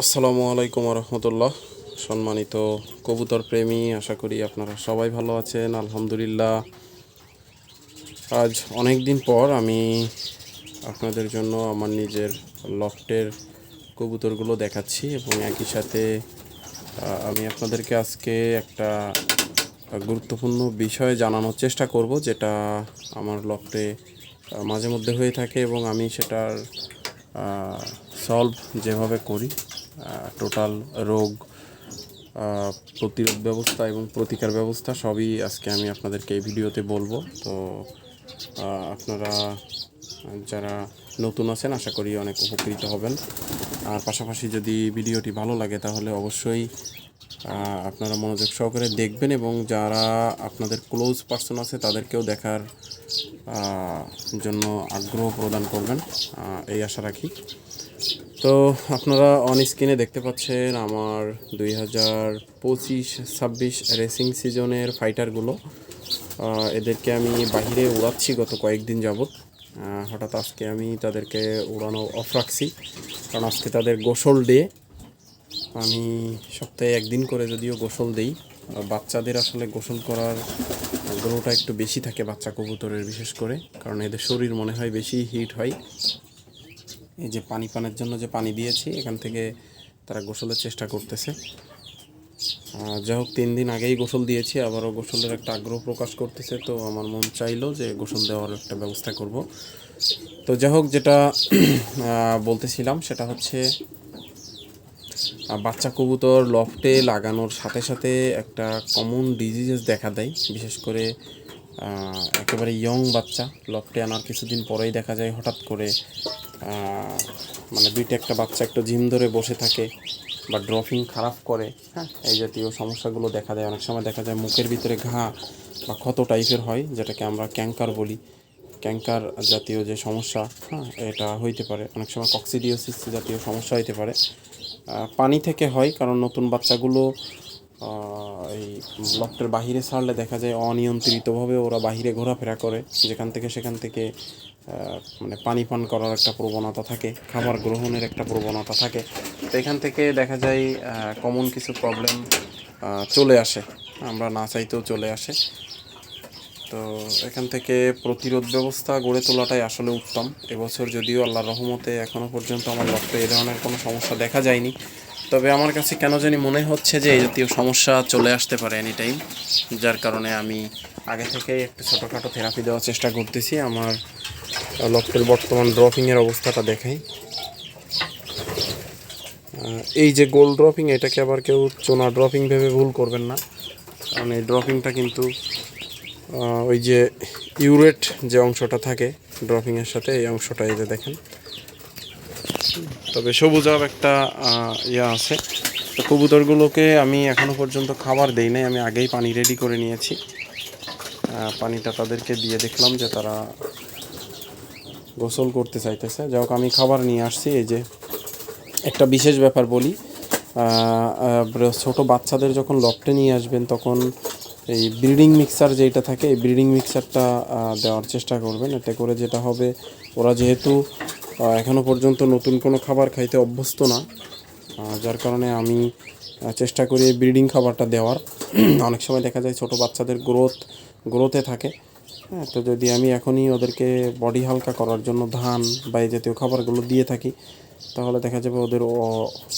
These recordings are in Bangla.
আসসালামু আলাইকুম রহমতুল্লাহ। সম্মানিত কবুতর প্রেমী, আশা করি আপনারা সবাই ভালো আছেন। আলহামদুলিল্লাহ, আজ অনেক দিন পর আমি আপনাদের জন্য আমার নিজের লফটের কবুতরগুলো দেখাচ্ছি এবং একই সাথে আমি আপনাদেরকে আজকে একটা গুরুত্বপূর্ণ বিষয় জানানোর চেষ্টা করব, যেটা আমার লফটে মাঝে মধ্যে হয়ে থাকে এবং আমি সেটার সলভ যেভাবে করি, টোটাল রোগ প্রতিরোধ ব্যবস্থা এবং প্রতিকার ব্যবস্থা সবই আজকে আমি আপনাদেরকে এই ভিডিওতে বলবো। তো আপনারা যারা নতুন আছেন আশা করি অনেক উপকৃত হবেন। আর পাশাপাশি যদি ভিডিওটি ভালো লাগে তাহলে অবশ্যই আপনারা মনোযোগ সহকারে দেখবেন এবং যারা আপনাদের ক্লোজ পার্সন আছে তাদেরকেও দেখার জন্য আগ্রহ প্রদান করবেন, এই আশা রাখি। তো আপনারা অন স্ক্রিনে দেখতে পাচ্ছেন আমার 2025-26 রেসিং সিজনের ফাইটারগুলো। এদেরকে আমি বাহিরে উড়াচ্ছি গত কয়েকদিন যাবৎ। হঠাৎ আজকে আমি তাদেরকে উড়ানো অফ রাখছি, কারণ আজকে তাদের গোসল ডে। আমি সপ্তাহে একদিন করে যদিও গোসল দেই, বাচ্চাদের আসলে গোসল করার আগ্রহটা একটু বেশি থাকে বাচ্চা কবুতরের, বিশেষ করে কারণ এদের শরীর মনে হয় বেশি হিট হয়। এই যে পানি পানের জন্য যে পানি দিয়েছি, এখান থেকে তারা গোসলের চেষ্টা করতেছে। যাই হোক, 3 দিন আগেই গোসল দিয়েছি, আবারও গোসলের একটা আগ্রহ প্রকাশ করতেছে। তো আমার মন চাইলো যে গোসল দেওয়ার একটা ব্যবস্থা করব। তো যাই হোক, যেটা বলতেছিলাম সেটা হচ্ছে বাচ্চা কবুতর লফটে লাগানোর সাথে সাথে একটা কমন ডিজিজেস দেখা দেয়। বিশেষ করে একেবারে ইয়ং বাচ্চা লফটে আনার কিছুদিন পরেই দেখা যায় হঠাৎ করে মানে একটা বাচ্চা একটু ঝিম ধরে বসে থাকে বা ড্রপিং খারাপ করে। হ্যাঁ, এই জাতীয় সমস্যাগুলো দেখা দেয়। অনেক সময় দেখা যায় মুখের ভিতরে ঘা বা ক্ষত টাইপের হয়, যেটাকে আমরা ক্যাঙ্কার বলি। ক্যাঙ্কার জাতীয় যে সমস্যা, হ্যাঁ, এটা হইতে পারে। অনেক সময় কক্সিডিওসিস জাতীয় সমস্যা হইতে পারে। পানি থেকে হয়, কারণ নতুন বাচ্চাগুলো এই লফটের বাহিরে ছাড়লে দেখা যায় অনিয়ন্ত্রিতভাবে ওরা বাহিরে ঘোরাফেরা করে, যেখান থেকে সেখান থেকে মানে পানি পান করার একটা প্রবণতা থাকে, খাবার গ্রহণের একটা প্রবণতা থাকে। তো এখান থেকে দেখা যায় কমন কিছু প্রবলেম চলে আসে, আমরা না চাইতেও চলে আসে। তো এখান থেকে প্রতিরোধ ব্যবস্থা গড়ে তোলাটাই আসলে উত্তম। এবছর যদিও আল্লাহর রহমতে এখনও পর্যন্ত আমার লক্ষ্যে এই ধরনের কোনো সমস্যা দেখা যায়নি, তবে আমার কাছে কেন জানি মনে হচ্ছে যে এই জাতীয় সমস্যা চলে আসতে পারে এনি টাইম, যার কারণে আমি আগে থেকেই একটু ছোটোখাটো থেরাপি দেওয়ার চেষ্টা করতেছি। আমার লক্ষ্যের বর্তমান ড্রপিংয়ের অবস্থাটা দেখাই। এই যে গোল ড্রপিং, এটাকে আবার কেউ চোনা ড্রপিং ভেবে ভুল করবেন না, কারণ এই ড্রপিংটা কিন্তু ওই যে ইউরেট যে অংশটা থাকে ড্রপিংয়ের সাথে, এই অংশটা এই যে দেখেন। তবে সবুজাব একটা ইয়া আছে। তো কবুতরগুলোকে আমি এখনও পর্যন্ত খাবার দেই নাই, আমি আগেই পানি রেডি করে নিয়েছি। পানিটা তাদেরকে দিয়ে দেখলাম যে তারা গোসল করতে চাইতেছে। যাই হোক, আমি খাবার নিয়ে আসছি। এই যে একটা বিশেষ ব্যাপার বলি, ছোটো বাচ্চাদের যখন লফটে নিয়ে আসবেন তখন এই ব্রিডিং মিক্সার যেটা থাকে, এই ব্রিডিং মিক্সারটা দেওয়ার চেষ্টা করবেন। এতে করে যেটা হবে, ওরা যেহেতু এখনও পর্যন্ত নতুন কোনো খাবার খাইতে অভ্যস্ত না, যার কারণে আমি চেষ্টা করি এই ব্রিডিং খাবারটা দেওয়ার। অনেক সময় দেখা যায় ছোটো বাচ্চাদের গ্রোথে থাকে। হ্যাঁ, তো যদি আমি এখনই ওদেরকে বডি হালকা করার জন্য ধান বা এই জাতীয় খাবারগুলো দিয়ে থাকি, তাহলে দেখা যাবে ওদের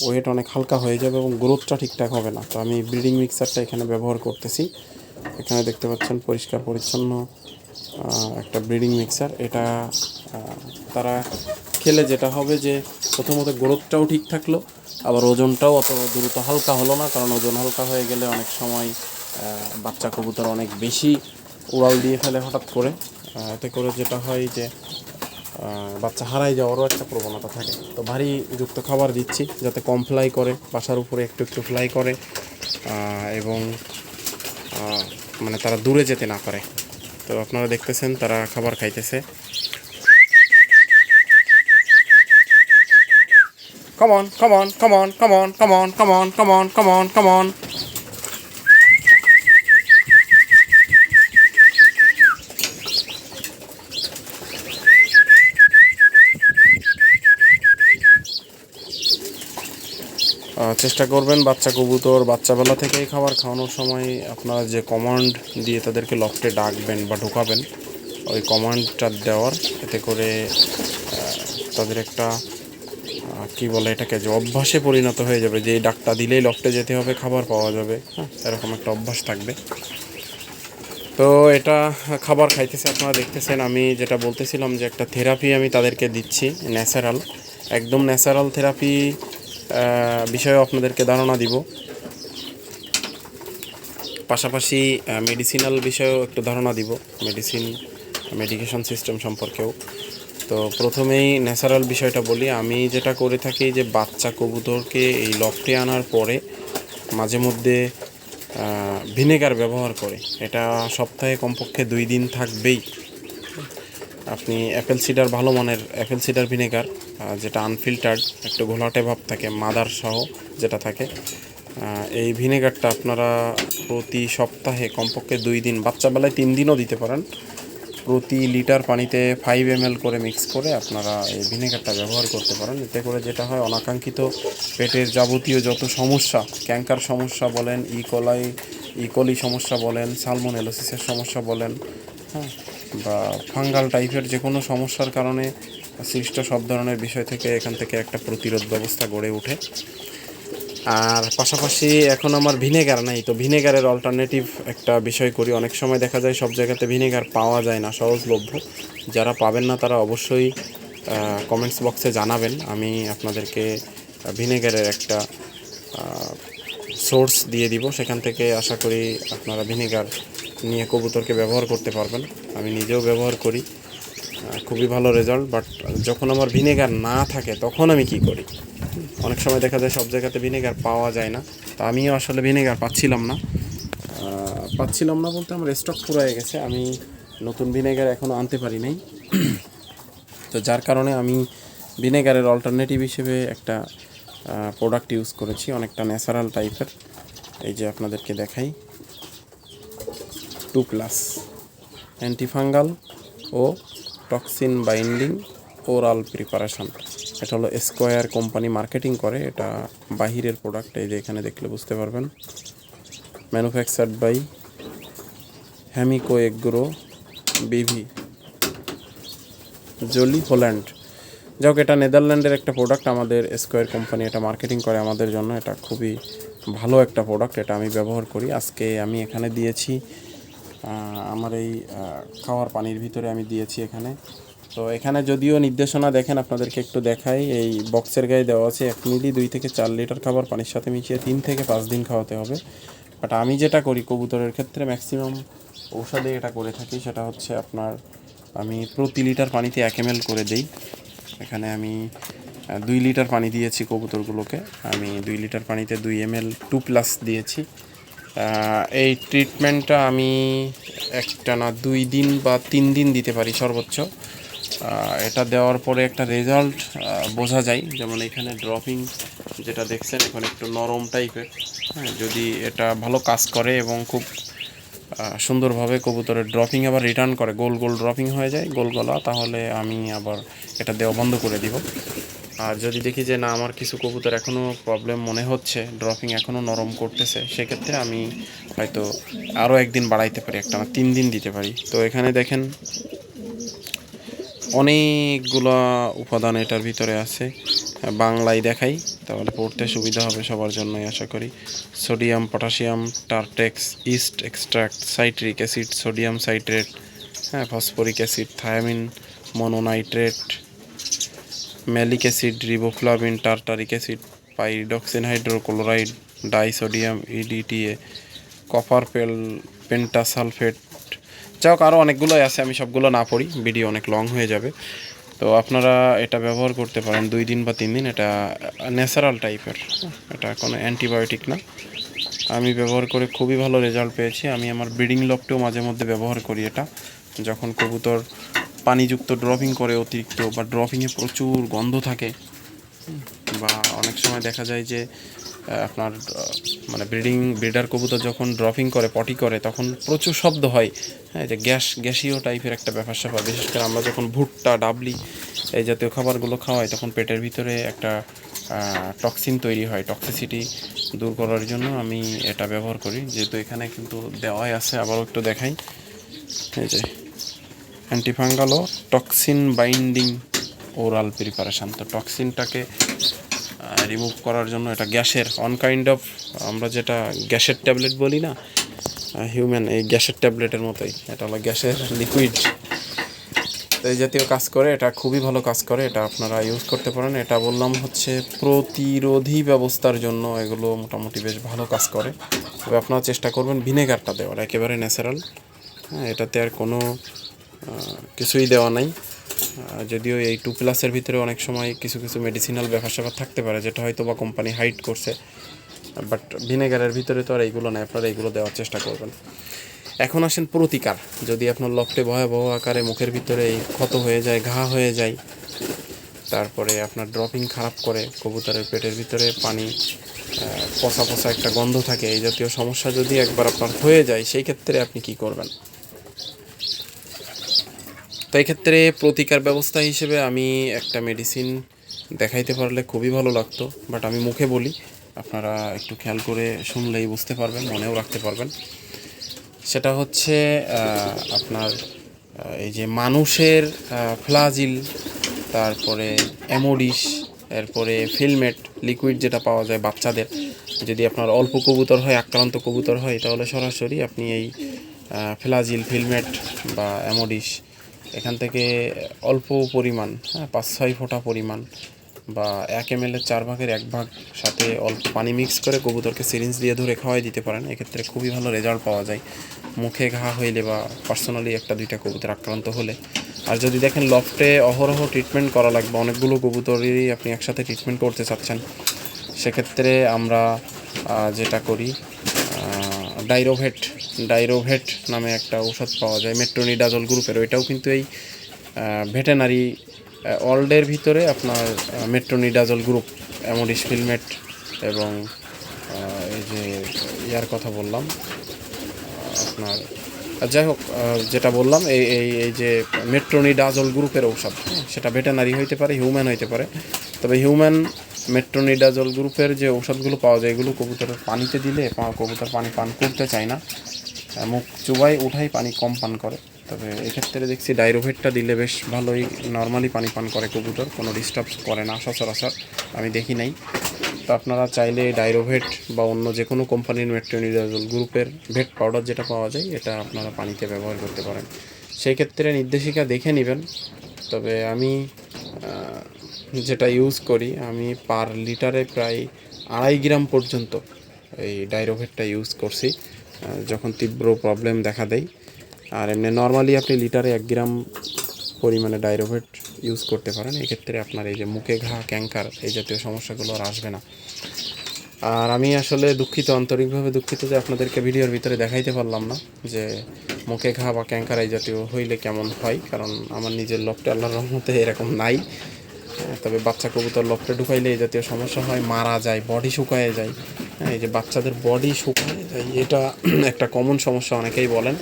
ওয়েট অনেক হালকা হয়ে যাবে এবং গ্রোথটা ঠিকঠাক হবে না। তো আমি ব্রিডিং মিক্সারটা এখানে ব্যবহার করতেছি। এখানে দেখতে পাচ্ছেন পরিষ্কার পরিচ্ছন্ন একটা ব্রিডিং মিক্সার। এটা তারা খেলে যেটা হবে যে প্রথমত গ্রোথটাও ঠিক থাকলো, আবার ওজনটাও অত দ্রুত হালকা হলো না, কারণ ওজন হালকা হয়ে গেলে অনেক সময় বাচ্চা কবুতর অনেক বেশি উড়াল দিয়ে ফেলে হঠাৎ করে। এতে করে যেটা হয় যে বাচ্চা হারাই যাওয়ারও একটা প্রবণতা থাকে। তো ভারী যুক্ত খাবার দিচ্ছি যাতে কম ফ্লাই করে, বাসার উপরে একটু একটু ফ্লাই করে এবং মানে তারা দূরে যেতে না পারে। তো আপনারা দেখতেছেন তারা খাবার খাইতেছে। Come on, come on, come on, come on, come on, come on, come on, come on, come on. চেষ্টা করবেন বাচ্চা কবুতর বাচ্চাবেলা থেকেই খাবার খাওয়ানোর সময় আপনারা যে কমান্ড দিয়ে তাদেরকে লফটে ডাকবেন বা ঢোকাবেন, ওই কমান্ডটা দেওয়ার, এতে করে তাদের একটা কি বলে এটাকে, যে অভ্যাসে পরিণত হয়ে যাবে, যে এই ডাকটা দিলেই লফটে যেতে হবে, খাবার পাওয়া যাবে, হ্যাঁ, এরকম একটা অভ্যাস থাকবে। তো এটা খাবার খাইতেছে, আপনারা দেখতেছেন। আমি যেটা বলতেছিলাম যে একটা থেরাপি আমি তাদেরকে দিচ্ছি, ন্যাচারাল, একদম ন্যাচারাল থেরাপি বিষয়েও আপনাদেরকে ধারণা দিব। পাশাপাশি মেডিসিনাল বিষয়েও একটু ধারণা দিব, মেডিকেশন সিস্টেম সম্পর্কেও। তো প্রথমেই ন্যাচারাল বিষয়টা বলি। আমি যেটা করে থাকি যে বাচ্চা কবুতরকে এই লফটে আনার পরে মাঝে মধ্যে ভিনেগার ব্যবহার করে, এটা সপ্তাহে কমপক্ষে 2 দিন থাকবেই। আপনি অ্যাপেল সিডার, ভালো মানের অ্যাপেল সিডার ভিনেগার, যেটা আনফিল্টার্ড, একটু ঘোলাটে ভাব থাকে, মাদার সহ যেটা থাকে, এই ভিনেগারটা আপনারা প্রতি সপ্তাহে কমপক্ষে 2 দিন, বাচ্চাবেলায় 3 দিনও দিতে পারেন, প্রতি লিটার পানিতে 5 ml করে মিক্স করে আপনারা এই ভিনেগারটা ব্যবহার করতে পারেন। এতে করে যেটা হয়, অনাকাঙ্ক্ষিত পেটের যাবতীয় যত সমস্যা, ক্যান্সার সমস্যা বলেন, ইকোলি সমস্যা বলেন, সালমোনেলোসিসের সমস্যা বলেন, হ্যাঁ, বা ফাঙ্গাল টাইপের যে কোনো সমস্যার কারণে সৃষ্ট সব ধরনের বিষয় থেকে এখান থেকে একটা প্রতিরোধ ব্যবস্থা গড়ে ওঠে। আর পাশাপাশি এখন আমার ভিনেগার নাই, তো ভিনেগারের অল্টারনেটিভ একটা বিষয় করি। অনেক সময় দেখা যায় সব জায়গাতে ভিনেগার পাওয়া যায় না সহজলভ্য। যারা পাবেন না তারা অবশ্যই কমেন্টস বক্সে জানাবেন, আমি আপনাদেরকে ভিনেগারের একটা সোর্স দিয়ে দিব, সেখান থেকে আশা করি আপনারা ভিনেগার নিয়ে কবুতরকে ব্যবহার করতে পারবেন। আমি নিজেও ব্যবহার করি, খুবই ভালো রেজাল্ট। বাট যখন আমার ভিনেগার না থাকে তখন আমি কি করি, অনেক সময় দেখা যায় সব জায়গাতে ভিনেগার পাওয়া যায় না, তো আমিও আসলে ভিনেগার পাচ্ছিলাম না বলতে আমার স্টক ফুরিয়ে গেছে, আমি নতুন ভিনেগার এখনও আনতে পারি নাই। তো যার কারণে আমি ভিনেগারের অল্টারনেটিভ হিসেবে একটা প্রোডাক্ট ইউজ করেছি, অনেকটা ন্যাচারাল টাইপের। এই যে আপনাদেরকে দেখাই, 2+ অ্যান্টিফাঙ্গাল ও টক্সিন বাইন্ডিং ওরাল প্রিপারেশন। এটা হলো স্কোয়ার কোম্পানি মার্কেটিং করে, এটা বাহিরের প্রোডাক্ট। এই যে এখানে দেখলে বুঝতে পারবেন, ম্যানুফ্যাকচার্ড বাই হ্যামিকো এগ্রো বিভি, জলি হোল্যান্ড। যাই হোক, এটা নেদারল্যান্ডের একটা প্রোডাক্ট, আমাদের স্কোয়ার কোম্পানি এটা মার্কেটিং করে আমাদের জন্য। এটা খুবই ভালো একটা প্রোডাক্ট, এটা আমি ব্যবহার করি। আজকে আমি এখানে দিয়েছি আমার এই খাওয়ার পানির ভিতরে আমি দিয়েছি এখানে। তো এখানে যদিও নির্দেশনা দেখেন, আপনাদেরকে একটু দেখাই, এই বক্সের গায়ে দেওয়া আছে 1 মিলি 2 থেকে 4 লিটার খাবার পানির সাথে মিশিয়ে 3 থেকে 5 দিন খাওয়াতে হবে। বাট আমি যেটা করি কবুতরের ক্ষেত্রে ম্যাক্সিমাম ঔষধে এটা করে থাকি, সেটা হচ্ছে আপনার, আমি প্রতি লিটার পানিতে 1 ml করে দেই। এখানে আমি 2 লিটার পানি দিয়েছি কবুতরগুলোকে, আমি 2 লিটার পানিতে 2 ml 2+ দিয়েছি। এই ট্রিটমেন্টটা আমি একটানা 2 দিন বা 3 দিন দিতে পারি সর্বোচ্চ। এটা দেওয়ার পরে একটা রেজাল্ট বোঝা যায়, যেমন এখানে ড্রপিং যেটা দেখছেন এখন একটু নরম টাইপের, হ্যাঁ, যদি এটা ভালো কাজ করে এবং খুব সুন্দরভাবে কবুতরের ড্রপিং আবার রিটার্ন করে, গোল গোল ড্রপিং হয়ে যায়, গোল গলা, তাহলে আমি আবার এটা দেওয়া বন্ধ করে দিব। আর যদি দেখি যে না, আমার কিছু কবুতর এখনও প্রবলেম মনে হচ্ছে, ড্রপিং এখনও নরম করতেছে, সেক্ষেত্রে আমি হয়তো আরও 1 দিন বাড়াইতে পারি, একটা 3 দিন দিতে পারি। তো এখানে দেখেন অনেকগুলো উপাদান এটার ভিতরে আছে, বাংলায় দেখাই তাহলে পড়তে সুবিধা হবে সবার জন্যই আশা করি। Sodium, potassium, tartex, yeast extract, citric acid, sodium citrate, হ্যাঁ, phosphoric acid, thiamine mononitrate, malic acid, riboflavin, tartaric acid, pyridoxine hydrochloride, disodium EDTA, copper pentasulphate. যাই হোক, আরও অনেকগুলোই আছে, আমি সবগুলো না পড়ি, ভিডিও অনেক লং হয়ে যাবে। তো আপনারা এটা ব্যবহার করতে পারেন 2 দিন বা 3 দিন। এটা ন্যাচারাল টাইপের, এটা কোনো অ্যান্টিবায়োটিক না। আমি ব্যবহার করে খুবই ভালো রেজাল্ট পেয়েছি। আমি আমার ব্রিডিং লফটেও মাঝে মধ্যে ব্যবহার করি এটা, যখন কবুতর পানিযুক্ত ড্রপিং করে অতিরিক্ত, বা ড্রপিংয়ে প্রচুর গন্ধ থাকে, বা অনেক সময় দেখা যায় যে আপনার মানে ব্রিডার কবুতর যখন ড্রপিং করে, পটি করে, তখন প্রচুর শব্দ হয়, হ্যাঁ, যে গ্যাসীয় টাইপের একটা ব্যাপার স্যাপার। বিশেষ করে আমরা যখন ভুট্টা ডাবলি এই জাতীয় খাবারগুলো খাওয়াই, তখন পেটের ভিতরে একটা টক্সিন তৈরি হয়। টক্সিসিটি দূর করার জন্য আমি এটা ব্যবহার করি, যেহেতু এখানে কিন্তু দেওয়াই আছে। আবারও একটু দেখাই, এই যে অ্যান্টিফাঙ্গাল ও টক্সিন বাইন্ডিং ওরাল প্রিপারেশান। তো টক্সিনটাকে রিমুভ করার জন্য এটা গ্যাসের কাইন্ড অফ, আমরা যেটা গ্যাসের ট্যাবলেট বলি না, হিউম্যান এই গ্যাসের ট্যাবলেটের মতোই, এটা হলো গ্যাসের লিকুইড। তো এই জাতীয় কাজ করে, এটা খুবই ভালো কাজ করে, এটা আপনারা ইউজ করতে পারেন। এটা বললাম হচ্ছে প্রতিরোধী ব্যবস্থার জন্য এগুলো মোটামুটি বেশ ভালো কাজ করে। তবে আপনারা চেষ্টা করবেন ভিনেগারটা দেওয়ার, একেবারে ন্যাচারাল। হ্যাঁ, এটাতে আর কোনো কিছুই দেওয়া নাই। যদিও এই 2+ ভিতরে অনেক সময় কিছু কিছু মেডিসিনাল ব্যাপার স্যাপার থাকতে পারে, যেটা হয়তো বা কোম্পানি হাইড করছে, বাট ভিনেগারের ভিতরে তো আর এইগুলো নেই। আপনারা এইগুলো দেওয়ার চেষ্টা করবেন। এখন আসেন প্রতিকার। যদি আপনার লফটে ভয়াবহ আকারে মুখের ভিতরে এই ক্ষত হয়ে যায়, ঘা হয়ে যায়, তারপরে আপনার ড্রপিং খারাপ করে, কবুতরের পেটের ভিতরে পানি পচা পচা একটা গন্ধ থাকে, এই জাতীয় সমস্যা যদি একবার আপনার হয়ে যায়, সেই ক্ষেত্রে আপনি কি করবেন? তো এই ক্ষেত্রে প্রতিকার ব্যবস্থা হিসেবে আমি একটা মেডিসিন দেখাইতে পারলে খুবই ভালো লাগতো, বাট আমি মুখে বলি, আপনারা একটু খেয়াল করে শুনলেই বুঝতে পারবেন, মনেও রাখতে পারবেন। সেটা হচ্ছে আপনার এই যে মানুষের ফ্লাজিল, তারপরে অ্যামোডিস, এরপরে ফিলমেট লিকুইড যেটা পাওয়া যায় বাচ্চাদের। যদি আপনার অল্প কবুতর হয়, আক্রান্ত কবুতর হয়, তাহলে সরাসরি আপনি এই ফ্লাজিল, ফিলমেট বা অ্যামোডিস এখান থেকে অল্প পরিমাণ, 5-6 ফোঁটা পরিমাণ বা 1 ml 4/1 ভাগ সাথে অল্প পানি মিক্স করে কবুতরকে সিরিঞ্জ দিয়ে ধরে খাওয়াই দিতে পারেন। এক্ষেত্রে খুবই ভালো রেজাল্ট পাওয়া যায় মুখে ঘা হইলে বা পার্সোনালি 1-2টা কবুতর আক্রান্ত হলে। আর যদি দেখেন লফটে অহরহ ট্রিটমেন্ট করা লাগবে, অনেকগুলো কবুতরেরই আপনি একসাথে ট্রিটমেন্ট করতে চাচ্ছেন, সেক্ষেত্রে আমরা যেটা করি, ডাইরোভেট নামে একটা ঔষধ পাওয়া যায় মেট্রোনিডাজল গ্রুপের। ওইটাও কিন্তু এই ভেটেনারি ওয়ার্ল্ডের ভিতরে আপনার মেট্রোনিডাজল গ্রুপ, অ্যামোডিস, ফিলমেট এবং এই যে ইয়ার কথা বললাম আপনার, যাই হোক যেটা বললাম এই এই এই যে মেট্রোনিডাজল গ্রুপের ঔষধ, সেটা ভেটেনারি হইতে পারে, হিউম্যান হইতে পারে। তবে হিউম্যান মেট্রোনিডাজল গ্রুপের যে ঔষধগুলো পাওয়া যায়, এগুলো কবুতরের পানিতে দিলে কবুতর পানি পান করতে চায় না, মুখ চুবাই উঠাই পানি কম পান করে। তবে এক্ষেত্রে দেখছি ডাইরোভেটটা দিলে বেশ ভালোই নর্মালি পানি পান করে কবুতর, কোনো ডিস্টার্ব করে না সচরাচর, আমি দেখি নাই। তো আপনারা চাইলে ডাইরোভেট বা অন্য যে কোনো কোম্পানির মেট্রোনিডাজল গ্রুপের ভেট পাউডার যেটা পাওয়া যায়, এটা আপনারা পানিতে ব্যবহার করতে পারেন। সেই ক্ষেত্রে নির্দেশিকা দেখে নেবেন। তবে আমি যেটা ইউজ করি, আমি পার লিটারে প্রায় 2.5 গ্রাম পর্যন্ত এই ডাইরোভেটটা ইউজ করছি যখন তীব্র প্রবলেম দেখা দেয়। আর এমনি নর্মালি আপনি লিটারে 1 গ্রাম পরিমাণে ডাইরোভেট ইউজ করতে পারেন। এক্ষেত্রে আপনার এই যে মুখে ঘা, ক্যাঙ্কার এই জাতীয় সমস্যাগুলো আর আসবে না। আর আমি আসলে দুঃখিত, আন্তরিকভাবে দুঃখিত যে আপনাদেরকে ভিডিওর ভিতরে দেখাইতে পারলাম না যে মুখে ঘা বা ক্যাঙ্কার এই জাতীয় হইলে কেমন হয়, কারণ আমার নিজের লফটে আল্লাহর রহমতে এরকম নাই। তবে বাচ্চা কবুতর লফটে ঢুকাইলে এই জাতীয় সমস্যা হয়, মারা যায়, বডি শুকায় যায়। এই যে বাচ্চাদের বডি শুকায় যায়, এটা একটা কমন সমস্যা, অনেকেই বলেন।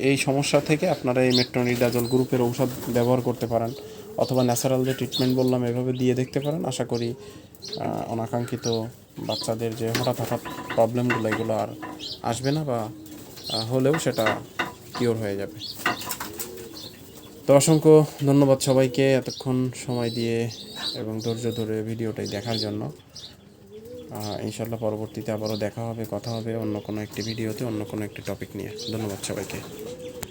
এই সমস্যা থেকে আপনারা এই মেট্রোনিডাজল গ্রুপের ঔষধ ব্যবহার করতে পারেন, অথবা ন্যাচারাল যে ট্রিটমেন্ট বললাম এভাবে দিয়ে দেখতে পারেন। আশা করি অনাকাঙ্ক্ষিত বাচ্চাদের যে হঠাৎ প্রবলেমগুলো, এগুলো আর আসবে না, বা হলেও সেটা কিওর হয়ে যাবে। তো অসংখ্য ধন্যবাদ সবাইকে এতক্ষণ সময় দিয়ে এবং ধৈর্য ধরে ভিডিওটাই দেখার জন্য। ইনশাল্লাহ পরবর্তীতে আবারও দেখা হবে, কথা হবে অন্য কোনো একটি ভিডিওতে, অন্য কোনো একটি টপিক নিয়ে। ধন্যবাদ সবাইকে।